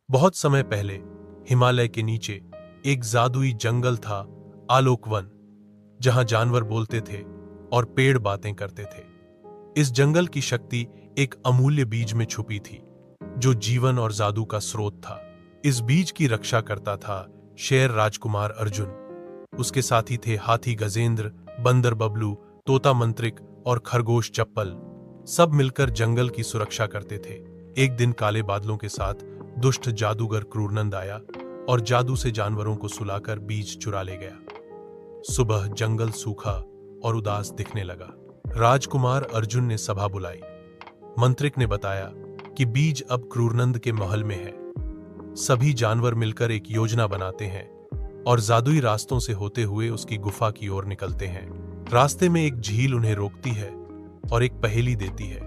बहुत समय पहले हिमालय के नीचे एक जादुई जंगल था, आलोकवन, जहां जानवर बोलते थे और पेड़ बातें करते थे। इस जंगल की शक्ति एक अमूल्य बीज में छुपी थी, जो जीवन और जादू का स्रोत था। इस बीज की रक्षा करता था शेर राजकुमार अर्जुन। उसके साथी थे हाथी गजेंद्र, बंदर बबलू, तोता मंत्रिक और खरगोश चप्पल। सब मिलकर जंगल की सुरक्षा करते थे। एक दिन काले बादलों के साथ दुष्ट जादूगर क्रूरनंद आया और जादू से जानवरों को सुलाकर बीज चुरा ले गया। सुबह जंगल सूखा और उदास दिखने लगा। राजकुमार अर्जुन ने सभा बुलाई। मंत्रिक ने बताया कि बीज अब क्रूरनंद के महल में है। सभी जानवर मिलकर एक योजना बनाते हैं और जादुई रास्तों से होते हुए उसकी गुफा की ओर निकलते हैं। रास्ते में एक झील उन्हें रोकती है और एक पहेली देती है,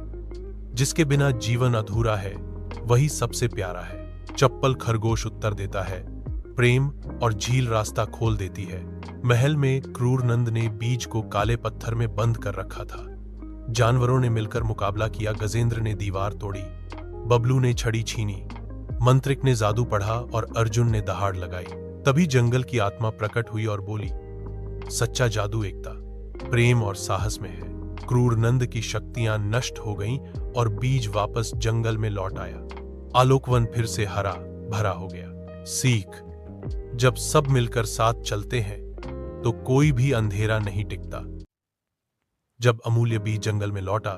जिसके बिना जीवन अधूरा है, वही सबसे प्यारा है। चप्पल खरगोश उत्तर देता है, प्रेम, और झील रास्ता खोल देती है। महल में क्रूरनंद ने बीज को काले पत्थर में बंद कर रखा था। जानवरों ने मिलकर मुकाबला किया। गजेंद्र ने दीवार तोड़ी, बबलू ने छड़ी छीनी, मंत्रिक ने जादू पढ़ा और अर्जुन ने दहाड़ लगाई। तभी जंगल की आत्मा प्रकट हुई और बोली, सच्चा जादू एकता, प्रेम और साहस में है। क्रूरनंद की शक्तियां नष्ट हो गईं और बीज वापस जंगल में लौट आया। आलोकवन फिर से हरा भरा हो गया। सीख: जब सब मिलकर साथ चलते हैं तो कोई भी अंधेरा नहीं टिकता। जब अमूल्य बीज जंगल में लौटा,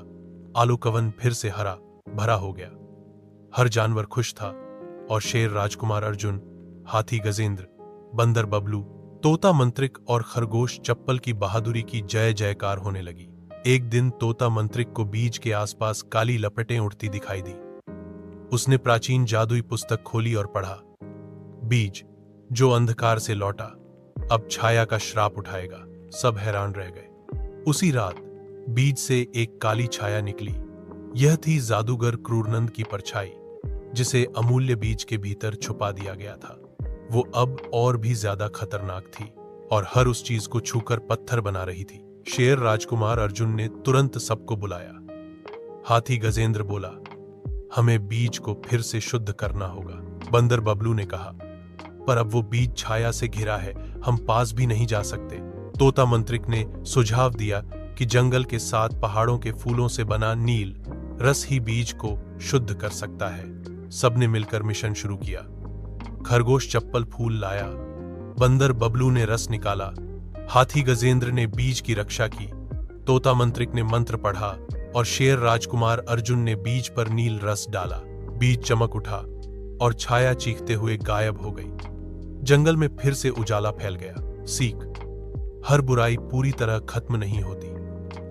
आलोकवन फिर से हरा भरा हो गया। हर जानवर खुश था और शेर राजकुमार अर्जुन, हाथी गजेंद्र, बंदर बबलू, तोता मंत्रिक और खरगोश चप्पल की बहादुरी की जय जयकार होने लगी। एक दिन तोता मंत्रिक को बीज के आसपास काली लपटें उड़ती दिखाई दी। उसने प्राचीन जादुई पुस्तक खोली और पढ़ा, बीज जो अंधकार से लौटा अब छाया का श्राप उठाएगा। सब हैरान रह गए। उसी रात बीज से एक काली छाया निकली। यह थी जादूगर क्रूरनंद की परछाई, जिसे अमूल्य बीज के भीतर छुपा दिया गया था। वो अब और भी ज्यादा खतरनाक थी और हर उस चीज को छूकर पत्थर बना रही थी। शेर राजकुमार अर्जुन ने तुरंत सबको बुलाया। हाथी गजेंद्र बोला, हमें बीज को फिर से शुद्ध करना होगा। बंदर बबलू ने कहा, पर अब वो बीज छाया से घिरा है, हम पास भी नहीं जा सकते। तोता मंत्रिक ने सुझाव दिया कि जंगल के साथ पहाड़ों के फूलों से बना नील रस ही बीज को शुद्ध कर सकता है। सबने मिलकर मिशन शुरू किया। खरगोश चप्पल फूल लाया, बंदर बबलू ने रस निकाला, हाथी गजेंद्र ने बीज की रक्षा की, तोता मंत्रिक ने मंत्र पढ़ा और शेर राजकुमार अर्जुन ने बीज पर नील रस डाला। बीज चमक उठा और छाया चीखते हुए गायब हो गई। जंगल में फिर से उजाला फैल गया। सीख: हर बुराई पूरी तरह खत्म नहीं होती,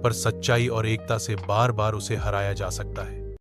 पर सच्चाई और एकता से बार बार उसे हराया जा सकता है।